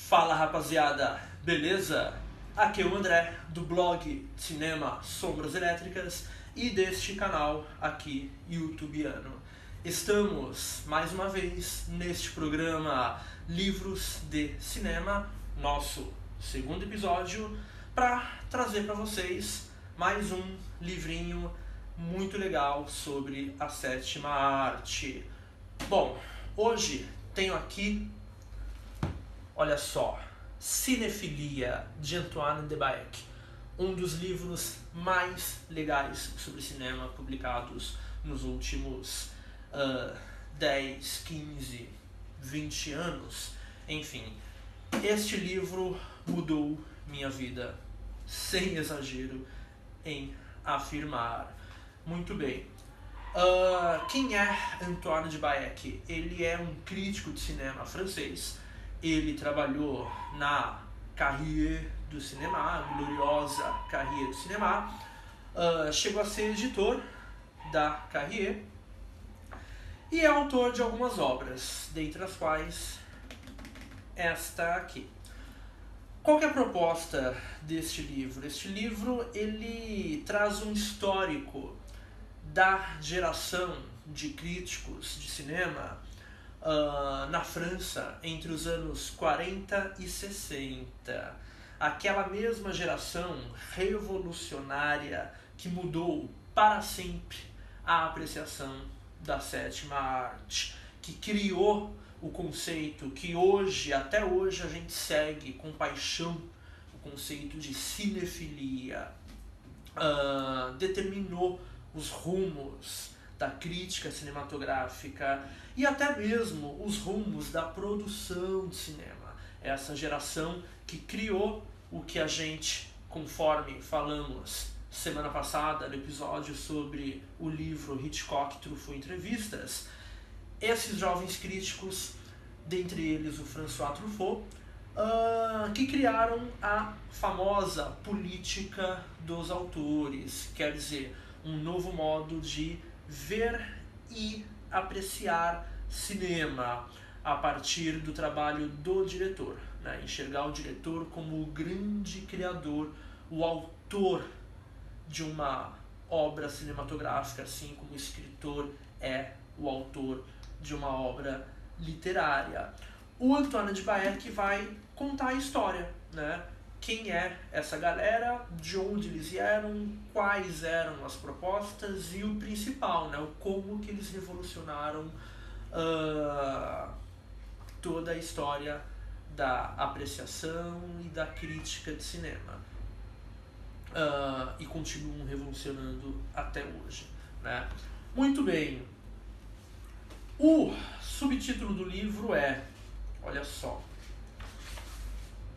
Fala rapaziada, beleza? Aqui é o André do blog Cinema Sombras Elétricas e deste canal aqui youtubiano. Estamos mais uma vez neste programa Livros de Cinema, nosso segundo episódio, para trazer para vocês mais um livrinho muito legal sobre a sétima arte. Bom, hoje tenho aqui, olha só, Cinefilia, de Antoine de Baek, um dos livros mais legais sobre cinema publicados nos últimos 10, 15, 20 anos. Enfim, este livro mudou minha vida, sem exagero em afirmar. Muito bem. Quem é Antoine de Baek? Ele é um crítico de cinema francês. Ele trabalhou na Carrière du Cinéma, a gloriosa Carrière du Cinéma. Chegou a ser editor da Carrière e é autor de algumas obras, dentre as quais esta aqui. Qual que é a proposta deste livro? Este livro ele traz um histórico da geração de críticos de cinema na França entre os anos 40 e 60. Aquela mesma geração revolucionária que mudou para sempre a apreciação da sétima arte, que criou o conceito que hoje, até hoje, a gente segue com paixão, o conceito de cinefilia, determinou os rumos da crítica cinematográfica e até mesmo os rumos da produção de cinema. Essa geração que criou o que a gente, conforme falamos semana passada no episódio sobre o livro Hitchcock, Truffaut Entrevistas, esses jovens críticos, dentre eles o François Truffaut, que criaram a famosa política dos autores, quer dizer, um novo modo de ver e apreciar cinema a partir do trabalho do diretor, né? Enxergar o diretor como o grande criador, o autor de uma obra cinematográfica, assim como o escritor é o autor de uma obra literária. O Antoine de Baek vai contar a história, né? Quem é essa galera, de onde eles vieram, quais eram as propostas e o principal, né, o como que eles revolucionaram toda a história da apreciação e da crítica de cinema. E continuam revolucionando até hoje, né? Muito bem. O subtítulo do livro é, olha só,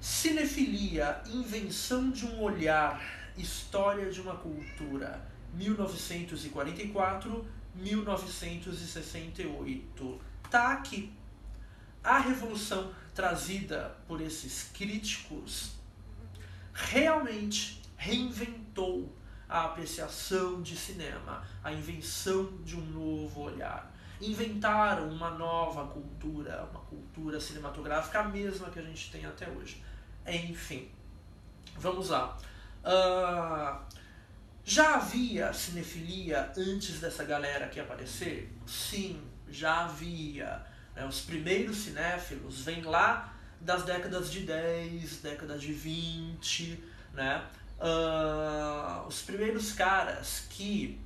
Cinefilia, invenção de um olhar, história de uma cultura, 1944-1968. Tá aqui. A revolução trazida por esses críticos realmente reinventou a apreciação de cinema, a invenção de um novo olhar. Inventaram uma nova cultura, uma cultura cinematográfica, a mesma que a gente tem até hoje. Enfim, vamos lá. Já havia cinefilia antes dessa galera aqui aparecer? Sim, já havia. Os primeiros cinéfilos vêm lá das décadas de 10, década de 20, né? Os primeiros caras que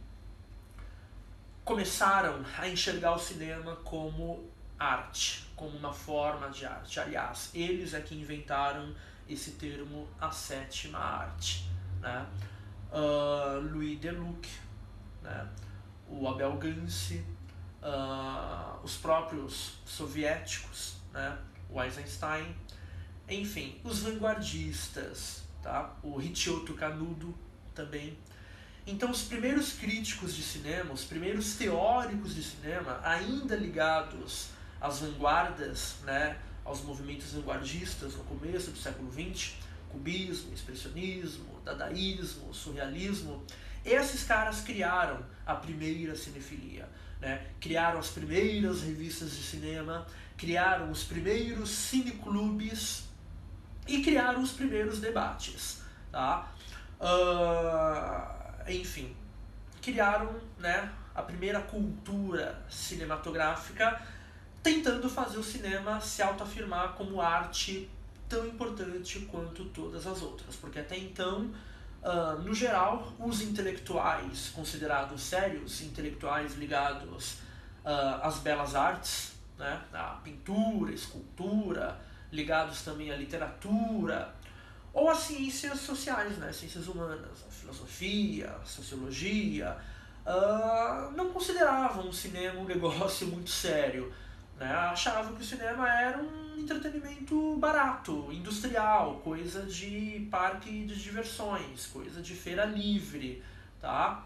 começaram a enxergar o cinema como arte, como uma forma de arte. Aliás, eles é que inventaram esse termo, a sétima arte, né? Louis Deluc, né? O Abel Gance, os próprios soviéticos, né? O Eisenstein, enfim, os vanguardistas, tá? O Ricciotto Canudo também. Então os primeiros críticos de cinema, os primeiros teóricos de cinema, ainda ligados às vanguardas, né, aos movimentos vanguardistas no começo do século XX, cubismo, expressionismo, dadaísmo, surrealismo, esses caras criaram a primeira cinefilia, né? Criaram as primeiras revistas de cinema, criaram os primeiros cineclubes, criaram os primeiros debates, tá? Enfim, criaram, né, a primeira cultura cinematográfica, tentando fazer o cinema se autoafirmar como arte tão importante quanto todas as outras, porque até então, no geral, os intelectuais considerados sérios, intelectuais ligados às belas artes, né, à pintura, escultura, ligados também à literatura, ou às ciências sociais, né, ciências humanas, a filosofia, a sociologia, não consideravam o cinema um negócio muito sério, né, achavam que o cinema era um entretenimento barato, industrial, coisa de parque de diversões, coisa de feira livre, tá?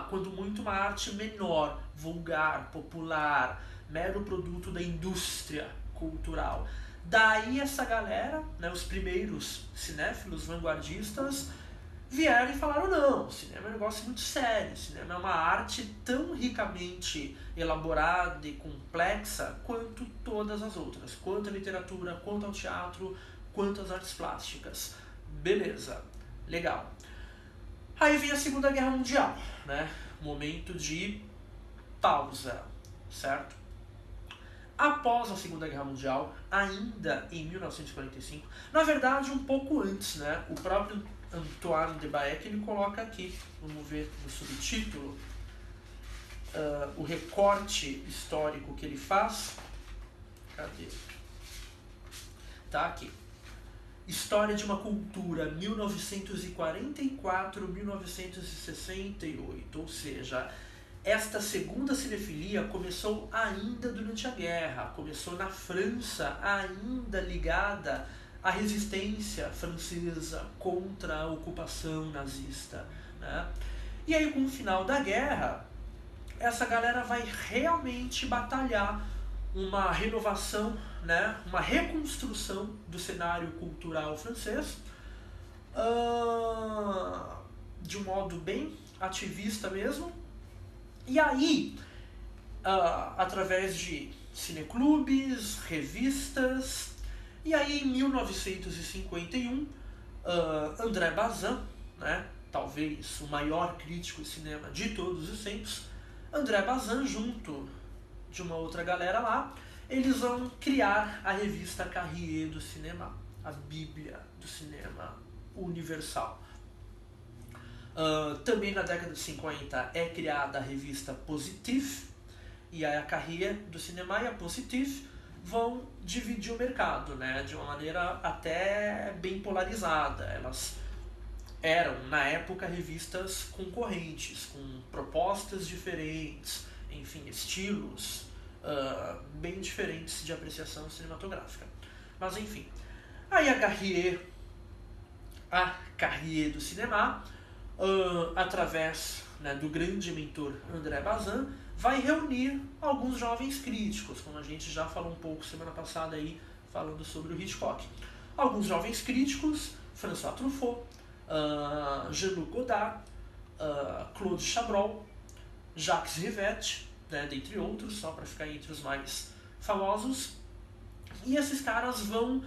Quando muito, uma arte menor, vulgar, popular, mero produto da indústria cultural. Daí essa galera, né, os primeiros cinéfilos vanguardistas, vieram e falaram: não, cinema é um negócio muito sério, cinema é uma arte tão ricamente elaborada e complexa quanto todas as outras, quanto a literatura, quanto ao teatro, quanto as artes plásticas. Beleza, legal. Aí vem a Segunda Guerra Mundial, né? Momento de pausa, certo? Após a Segunda Guerra Mundial, ainda em 1945, na verdade um pouco antes, né? O próprio Antoine de Baek, ele coloca aqui, vamos ver no subtítulo, o recorte histórico que ele faz. Cadê? Tá aqui. História de uma cultura, 1944-1968, ou seja, esta segunda cinefilia começou ainda durante a guerra, começou na França, ainda ligada à resistência francesa contra a ocupação nazista, né? E aí, com o final da guerra, essa galera vai realmente batalhar uma renovação, né, uma reconstrução do cenário cultural francês, de um modo bem ativista mesmo. E aí, através de cineclubes, revistas, e aí em 1951, André Bazin, né, talvez o maior crítico de cinema de todos os tempos, André Bazin, junto de uma outra galera lá, eles vão criar a revista Carrier do Cinema, a Bíblia do cinema universal. Também na década de 50 é criada a revista Positif, e aí a Carrier do Cinema e a Positif vão dividir o mercado, né, de uma maneira até bem polarizada. Elas eram, na época, revistas concorrentes, com propostas diferentes, enfim, estilos bem diferentes de apreciação cinematográfica. Mas enfim, aí a Carrier do Cinema, através, né, do grande mentor André Bazin, vai reunir alguns jovens críticos, como a gente já falou um pouco semana passada aí, falando sobre o Hitchcock. Alguns jovens críticos, François Truffaut, Jean-Luc Godard, Claude Chabrol, Jacques Rivette, né, dentre outros, só para ficar entre os mais famosos. E esses caras vão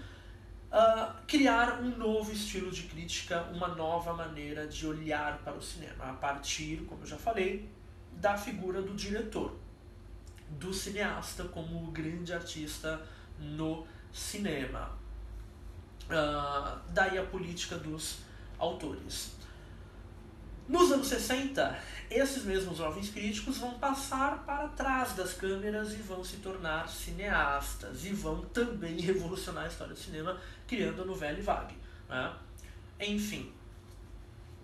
criar um novo estilo de crítica, uma nova maneira de olhar para o cinema, a partir, como eu já falei, da figura do diretor, do cineasta como grande artista no cinema. Daí a política dos autores. Nos anos 60, esses mesmos jovens críticos vão passar para trás das câmeras e vão se tornar cineastas, e vão também revolucionar a história do cinema, criando a Nouvelle Vague, né? Enfim,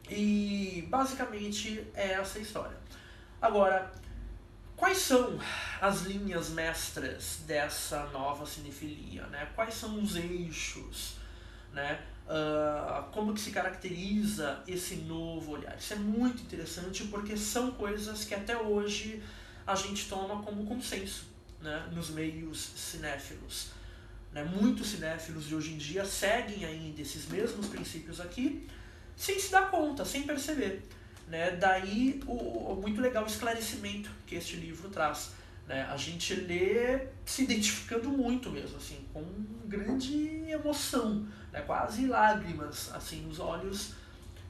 e basicamente é essa a história. Agora, quais são as linhas mestras dessa nova cinefilia, né? Quais são os eixos, né? Como que se caracteriza esse novo olhar? Isso é muito interessante porque são coisas que até hoje a gente toma como consenso, né, nos meios cinéfilos, né? Muitos cinéfilos de hoje em dia seguem ainda esses mesmos princípios aqui sem se dar conta, sem perceber, né? Daí muito legal o esclarecimento que este livro traz, né? A gente lê se identificando muito mesmo, assim, com grande emoção, né? Quase lágrimas assim nos olhos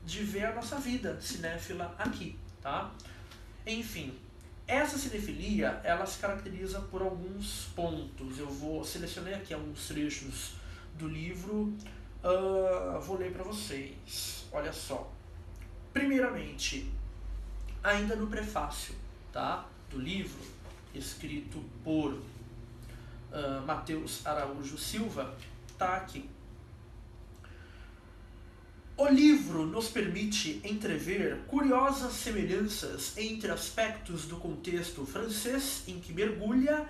de ver a nossa vida cinéfila aqui, tá? Enfim, essa cinefilia, ela se caracteriza por alguns pontos. Eu selecionei aqui alguns trechos do livro, vou ler para vocês. Olha só. Primeiramente, ainda no prefácio, tá, do livro, escrito por Matheus Araújo Silva, tá aqui. O livro nos permite entrever curiosas semelhanças entre aspectos do contexto francês em que mergulha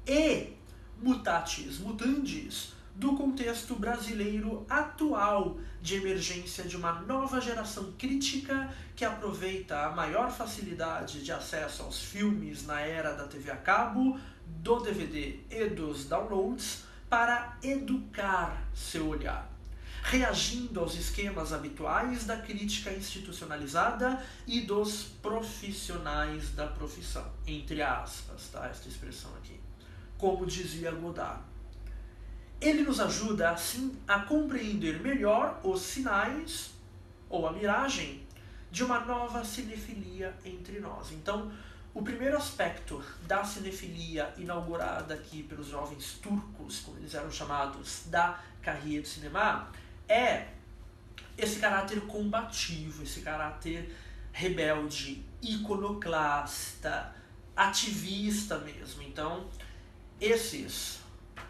e, mutatis mutandis, do contexto brasileiro atual de emergência de uma nova geração crítica que aproveita a maior facilidade de acesso aos filmes na era da TV a cabo, do DVD e dos downloads para educar seu olhar, reagindo aos esquemas habituais da crítica institucionalizada e dos profissionais da profissão, entre aspas, tá, esta expressão aqui, como dizia Godard. Ele nos ajuda, assim, a compreender melhor os sinais, ou a miragem, de uma nova cinefilia entre nós. Então, o primeiro aspecto da cinefilia inaugurada aqui pelos jovens turcos, como eles eram chamados, da Cahiers du Cinéma, é esse caráter combativo, esse caráter rebelde, iconoclasta, ativista mesmo. Então, esses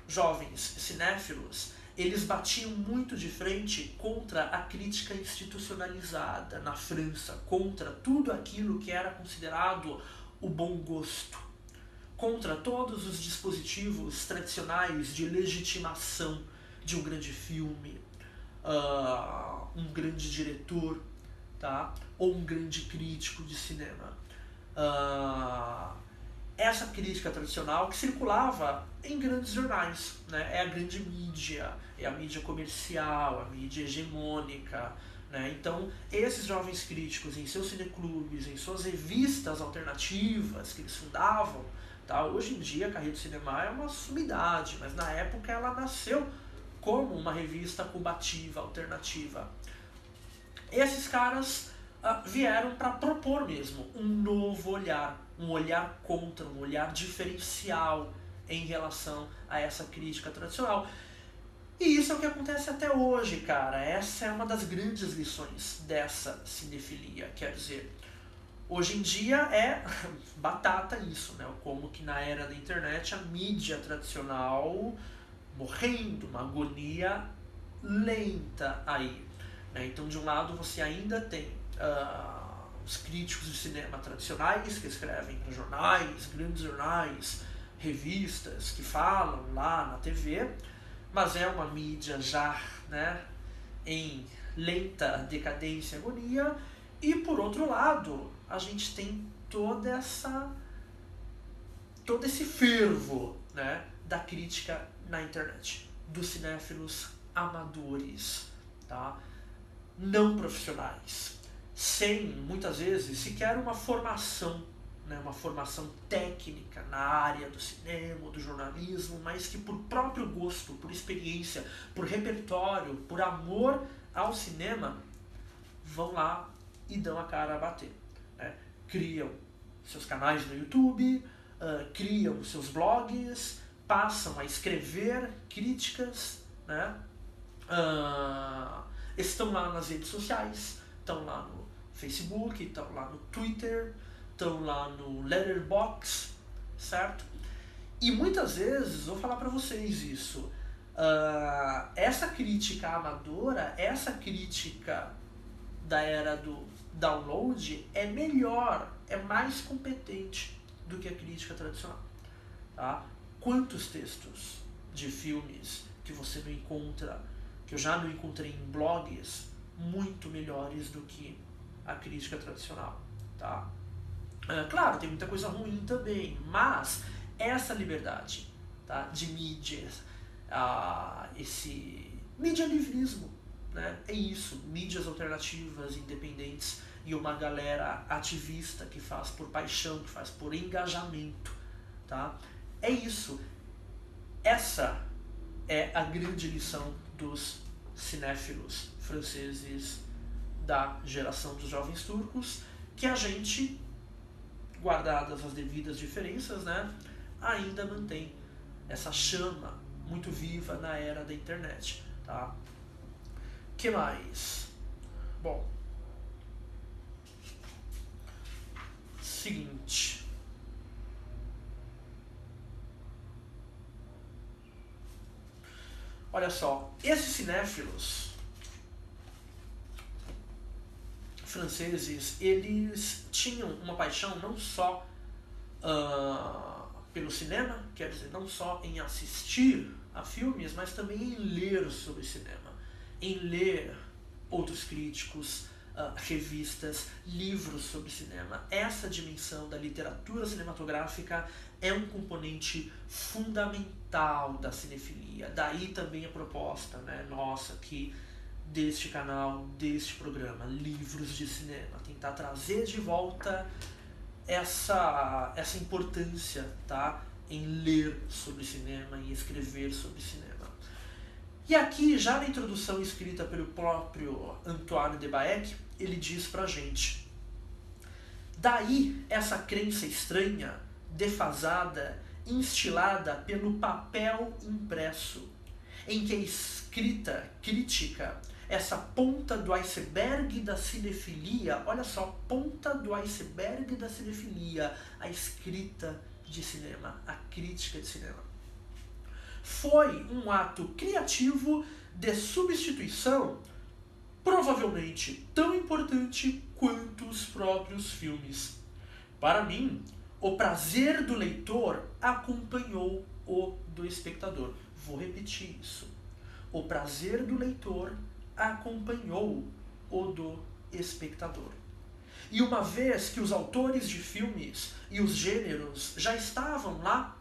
jovens cinéfilos, eles batiam muito de frente contra a crítica institucionalizada na França, contra tudo aquilo que era considerado o bom gosto, contra todos os dispositivos tradicionais de legitimação de um grande filme, um grande diretor, tá? Ou um grande crítico de cinema. Essa crítica tradicional que circulava em grandes jornais, né? É a grande mídia, é a mídia comercial, a mídia hegemônica, né? Então, esses jovens críticos em seus cineclubes, em suas revistas alternativas que eles fundavam, tá? Hoje em dia a Cahiers du Cinéma é uma sumidade, mas na época ela nasceu como uma revista combativa, alternativa. Esses caras vieram para propor mesmo um novo olhar, um olhar contra, um olhar diferencial em relação a essa crítica tradicional. E isso é o que acontece até hoje, cara. Essa é uma das grandes lições dessa cinefilia. Quer dizer, hoje em dia é batata isso, né? Como que na era da internet a mídia tradicional morrendo, uma agonia lenta aí, né? Então, de um lado, você ainda tem os críticos de cinema tradicionais que escrevem para jornais, grandes jornais, revistas que falam lá na TV, mas é uma mídia já, né, em lenta decadência e agonia. E por outro lado, a gente tem todo esse fervo, né, da crítica na internet, dos cinéfilos amadores, tá? Não profissionais, sem, muitas vezes, sequer uma formação, né, uma formação técnica na área do cinema, do jornalismo, mas que por próprio gosto, por experiência, por repertório, por amor ao cinema, vão lá e dão a cara a bater, né? Criam seus canais no YouTube, criam seus blogs, passam a escrever críticas, né? Estão lá nas redes sociais, estão lá no Facebook, estão lá no Twitter, estão lá no Letterboxd, certo? E muitas vezes, vou falar para vocês isso, essa crítica amadora, essa crítica da era do download é melhor, é mais competente do que a crítica tradicional, tá? Quantos textos de filmes que você não encontra, que eu já não encontrei em blogs, muito melhores do que a crítica tradicional, tá? Claro, tem muita coisa ruim também, mas essa liberdade, tá, de mídias, esse medialivrismo, né, é isso, mídias alternativas, independentes e uma galera ativista que faz por paixão, que faz por engajamento, tá? É isso. Essa é a grande lição dos cinéfilos franceses da geração dos jovens turcos, que a gente, guardadas as devidas diferenças, né, ainda mantém essa chama muito viva na era da internet, tá? Que mais? Bom, seguinte. Olha só, esses cinéfilos franceses, eles tinham uma paixão não só pelo cinema, quer dizer, não só em assistir a filmes, mas também em ler sobre cinema, em ler outros críticos, revistas, livros sobre cinema. Essa dimensão da literatura cinematográfica é um componente fundamental da cinefilia. Daí também a proposta, né, nossa aqui deste canal, deste programa, Livros de Cinema, tentar trazer de volta essa importância, tá, em ler sobre cinema, em escrever sobre cinema. E aqui, já na introdução escrita pelo próprio Antoine de Baec, ele diz pra gente: daí essa crença estranha, defasada, instilada pelo papel impresso, em que a escrita crítica, essa ponta do iceberg da cinefilia, olha só, ponta do iceberg da cinefilia, a escrita de cinema, a crítica de cinema, foi um ato criativo de substituição provavelmente tão importante quanto os próprios filmes. Para mim, o prazer do leitor acompanhou o do espectador. Vou repetir isso. O prazer do leitor acompanhou o do espectador. E uma vez que os autores de filmes e os gêneros já estavam lá,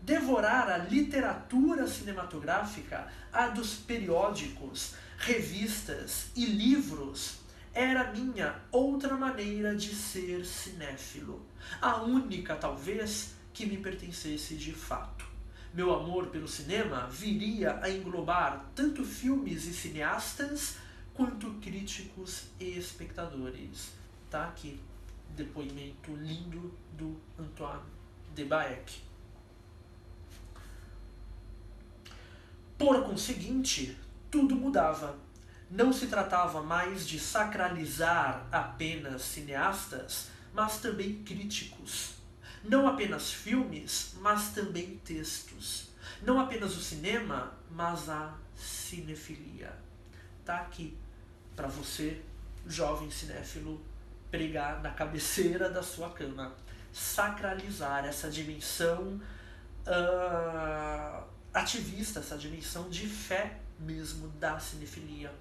devorar a literatura cinematográfica, a dos periódicos, revistas e livros, era minha outra maneira de ser cinéfilo. A única, talvez, que me pertencesse de fato. Meu amor pelo cinema viria a englobar tanto filmes e cineastas, quanto críticos e espectadores. Tá aqui, depoimento lindo do Antoine de Baec. Por conseguinte, tudo mudava. Não se tratava mais de sacralizar apenas cineastas, mas também críticos. Não apenas filmes, mas também textos. Não apenas o cinema, mas a cinefilia. Tá aqui para você, jovem cinéfilo, pregar na cabeceira da sua cama. Sacralizar essa dimensão ativista, essa dimensão de fé mesmo da cinefilia,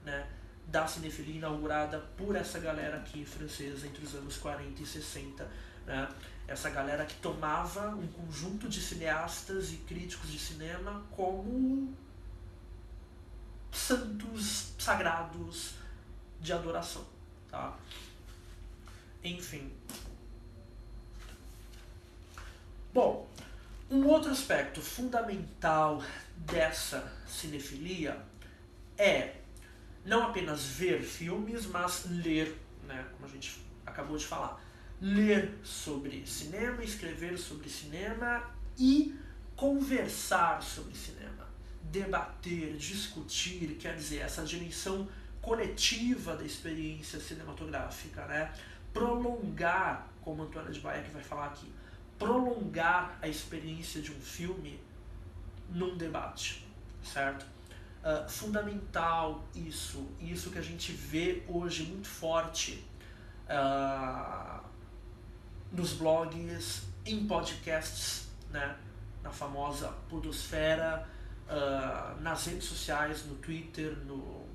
né? Da cinefilia inaugurada por essa galera aqui francesa entre os anos 40 e 60, né? Essa galera que tomava um conjunto de cineastas e críticos de cinema como santos sagrados de adoração, tá? Enfim. Bom, um outro aspecto fundamental dessa cinefilia é não apenas ver filmes, mas ler, né, como a gente acabou de falar. Ler sobre cinema, escrever sobre cinema e conversar sobre cinema. Debater, discutir, quer dizer, essa dimensão coletiva da experiência cinematográfica, né? Prolongar, como Antoine de Baec vai falar aqui, prolongar a experiência de um filme num debate, certo? Fundamental isso que a gente vê hoje muito forte nos blogs, em podcasts, né? Na famosa podosfera, nas redes sociais, no Twitter, no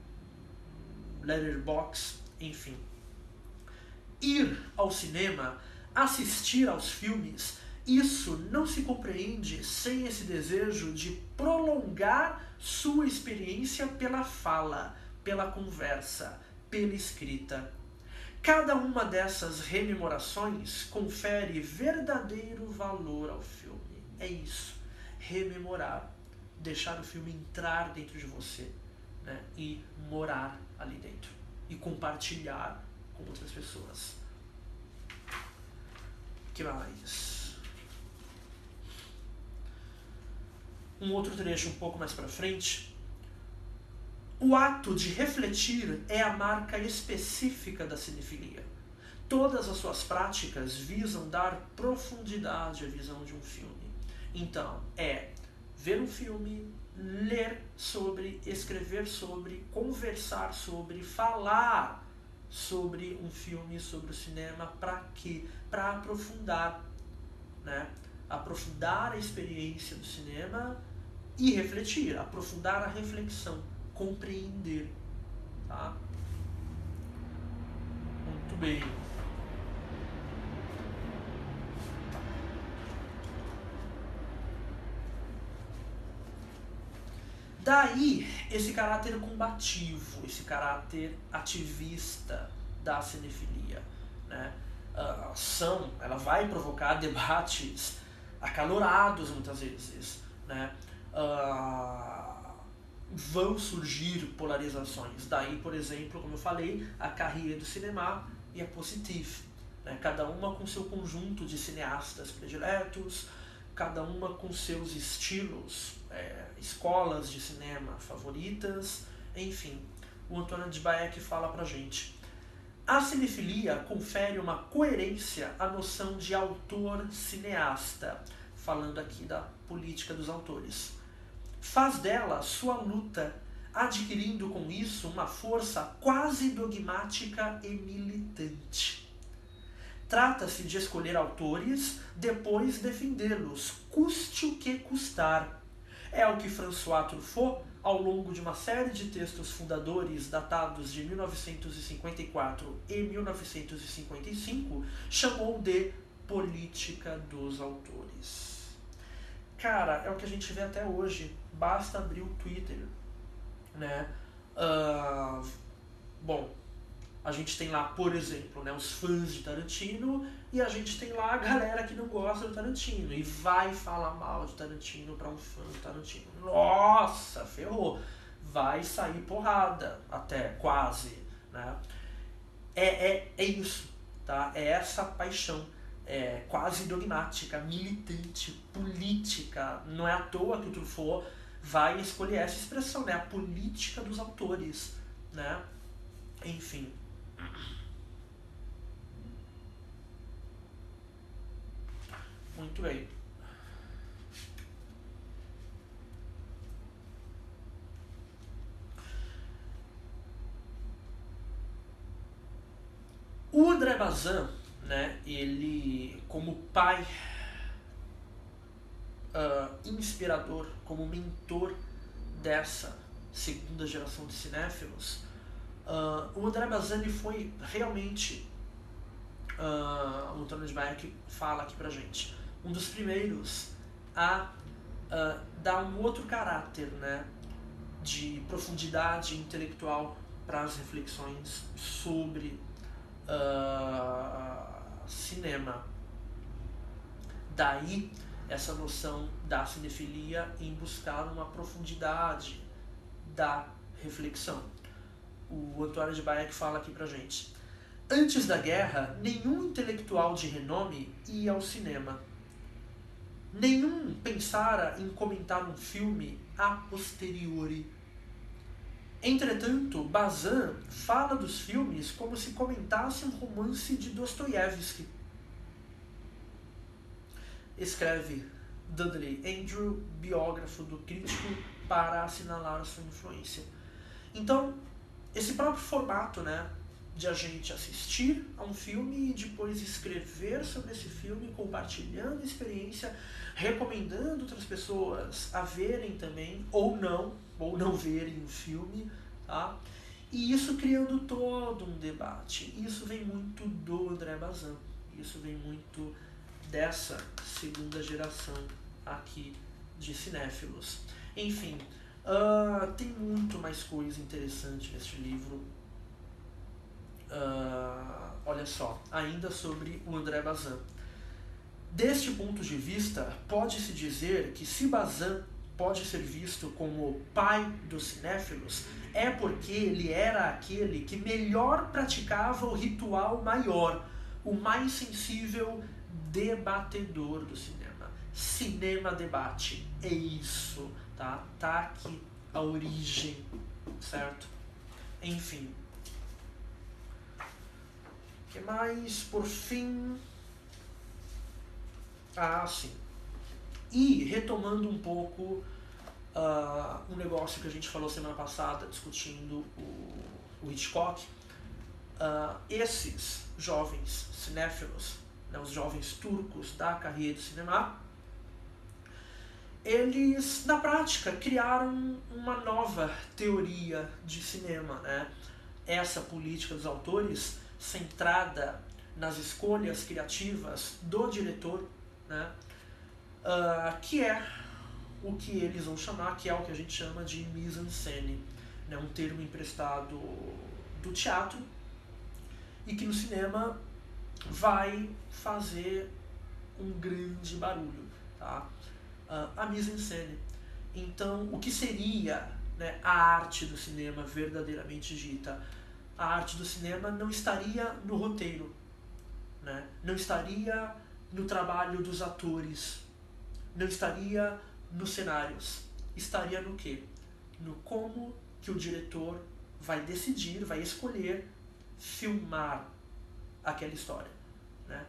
Letterboxd, enfim. Ir ao cinema, assistir aos filmes, isso não se compreende sem esse desejo de prolongar sua experiência pela fala, pela conversa, pela escrita. Cada uma dessas rememorações confere verdadeiro valor ao filme. É isso, rememorar, deixar o filme entrar dentro de você, né, e morar ali dentro, e compartilhar com outras pessoas. O que mais? Um outro trecho um pouco mais para frente. O ato de refletir é a marca específica da cinefilia. Todas as suas práticas visam dar profundidade à visão de um filme. Então, é ver um filme, ler sobre, escrever sobre, conversar sobre, falar sobre um filme, sobre o cinema, para quê? Para aprofundar, né? Aprofundar a experiência do cinema e refletir, aprofundar a reflexão, compreender, tá? Muito bem. Daí, esse caráter combativo, esse caráter ativista da cinefilia, né? A ação, ela vai provocar debates acalorados muitas vezes, né? Vão surgir polarizações. Daí, por exemplo, como eu falei, a Carrière du Cinéma e a Positif, né? Cada uma com seu conjunto de cineastas prediletos, cada uma com seus estilos, escolas de cinema favoritas, enfim. O Antoine de Baek fala pra gente: a cinefilia confere uma coerência à noção de autor-cineasta, falando aqui da política dos autores. Faz dela sua luta, adquirindo com isso uma força quase dogmática e militante. Trata-se de escolher autores, depois defendê-los, custe o que custar. É o que François Truffaut, ao longo de uma série de textos fundadores datados de 1954 e 1955, chamou de política dos autores. Cara, é o que a gente vê até hoje. Basta abrir o Twitter, né? Bom, a gente tem lá, por exemplo, né, os fãs de Tarantino, e a gente tem lá a galera que não gosta do Tarantino e vai falar mal de Tarantino para um fã de Tarantino. Nossa, ferrou! Vai sair porrada, até, quase, né? É isso, tá? É essa paixão quase dogmática, militante, política. Não é à toa que o Truffaut vai escolher essa expressão, né? A política dos autores, né? Enfim. Muito bem. O André Bazin, né, ele, como pai inspirador, como mentor dessa segunda geração de cinéfilos, o André Bazin ele foi realmente, o Antoine de Baek fala aqui pra gente, um dos primeiros a dar um outro caráter, né, de profundidade intelectual para as reflexões sobre cinema. Daí essa noção da cinefilia em buscar uma profundidade da reflexão. O Antoine de Baek fala aqui pra gente: antes da guerra, nenhum intelectual de renome ia ao cinema. Nenhum pensara em comentar um filme a posteriori. Entretanto, Bazin fala dos filmes como se comentasse um romance de Dostoiévski. Escreve Dudley Andrew, biógrafo do crítico, para assinalar a sua influência. Então, esse próprio formato, né, de a gente assistir a um filme e depois escrever sobre esse filme, compartilhando a experiência, recomendando outras pessoas a verem também, ou não verem o filme, tá? E isso criando todo um debate. Isso vem muito do André Bazin, isso vem muito dessa segunda geração aqui de cinéfilos. Enfim, tem muito mais coisa interessante neste livro. olha só, ainda sobre o André Bazin. Deste ponto de vista, pode-se dizer que se Bazin pode ser visto como o pai dos cinéfilos, é porque ele era aquele que melhor praticava o ritual maior, o mais sensível debatedor do cinema. Cinema debate, é isso, tá? Tá aqui a origem, certo? Enfim. O que mais? Por fim... sim. E, retomando um pouco um negócio que a gente falou semana passada, discutindo o Hitchcock, esses jovens cinéfilos, né, os jovens turcos da carreira do cinema, eles, na prática, criaram uma nova teoria de cinema, né? Essa política dos autores, centrada nas escolhas criativas do diretor, né? Que é o que eles vão chamar, que é o que a gente chama de mise-en-scène, né? Um termo emprestado do teatro e que no cinema vai fazer um grande barulho, tá? A mise-en-scène. Então, o que seria, né, a arte do cinema verdadeiramente dita? A arte do cinema não estaria no roteiro, né? Não estaria no trabalho dos atores, não estaria nos cenários, estaria no quê? No como que o diretor vai decidir, vai escolher filmar aquela história, né?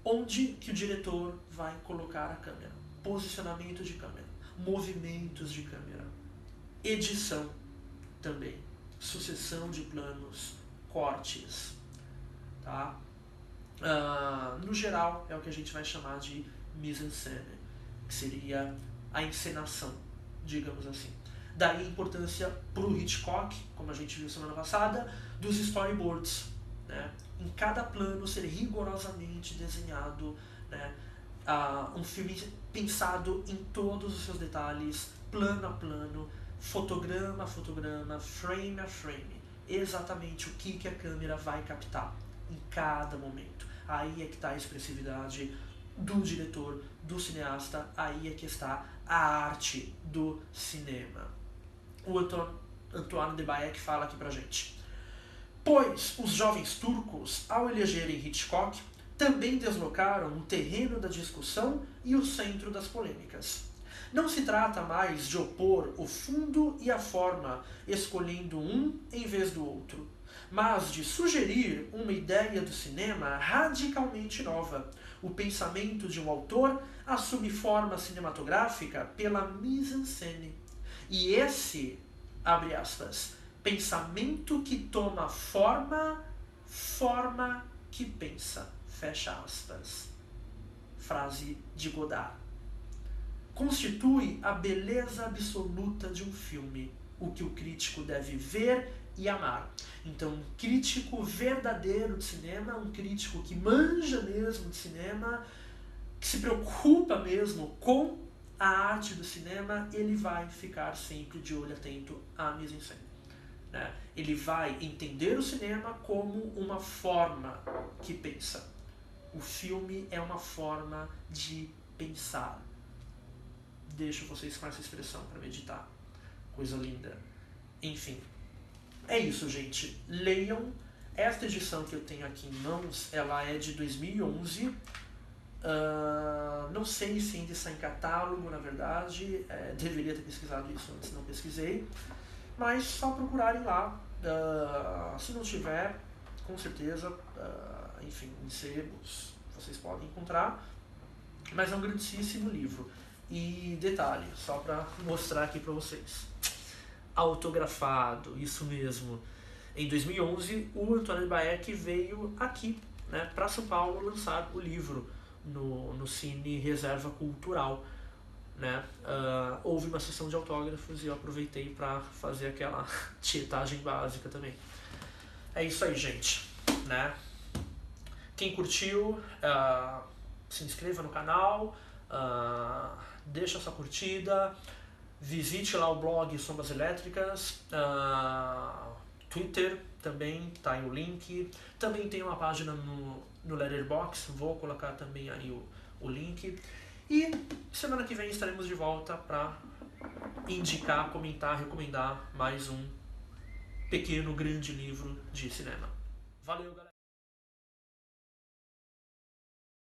Onde que o diretor vai colocar a câmera, posicionamento de câmera, movimentos de câmera, edição também, sucessão de planos, cortes, tá? No geral é o que a gente vai chamar de mise-en-scène, que seria a encenação, digamos assim. Daí a importância para o Hitchcock, como a gente viu semana passada, dos storyboards, né? Em cada plano ser rigorosamente desenhado, né? Um filme pensado em todos os seus detalhes, plano a plano, fotograma a fotograma, frame a frame, exatamente o que a câmera vai captar em cada momento. Aí é que está a expressividade do diretor, do cineasta, aí é que está a arte do cinema. O Antoine de Bayek fala aqui pra gente. Pois os jovens turcos, ao elegerem Hitchcock, também deslocaram o terreno da discussão e o centro das polêmicas. Não se trata mais de opor o fundo e a forma, escolhendo um em vez do outro, mas de sugerir uma ideia do cinema radicalmente nova. O pensamento de um autor assume forma cinematográfica pela mise-en-scène. E esse, abre aspas, pensamento que toma forma, forma que pensa, fecha aspas. Frase de Godard. Constitui a beleza absoluta de um filme, o que o crítico deve ver e amar. Então, um crítico verdadeiro de cinema, um crítico que manja mesmo de cinema, que se preocupa mesmo com a arte do cinema, ele vai ficar sempre de olho atento à mise-en-scène, né? Ele vai entender o cinema como uma forma que pensa. O filme é uma forma de pensar. Deixo vocês com essa expressão para meditar. Coisa linda. Enfim. É isso, gente. Leiam. Esta edição que eu tenho aqui em mãos, ela é de 2011. Não sei se ainda está em catálogo, na verdade. Deveria ter pesquisado isso antes, não pesquisei. Mas só procurarem lá. Se não tiver, com certeza, enfim, em sebos vocês podem encontrar. Mas é um grandíssimo livro. E detalhe, só para mostrar aqui para vocês. Autografado, isso mesmo. Em 2011, o Antoine de Bayek veio aqui, né, para São Paulo lançar o livro no Cine Reserva Cultural, né? Houve uma sessão de autógrafos e eu aproveitei para fazer aquela tietagem básica também. É isso aí, gente, né? Quem curtiu, se inscreva no canal, deixa sua curtida, visite lá o blog Sombras Elétricas, Twitter, também tá aí o link. Também tem uma página no Letterboxd, vou colocar também aí o link. E semana que vem estaremos de volta para indicar, comentar, recomendar mais um pequeno, grande livro de cinema. Valeu, galera!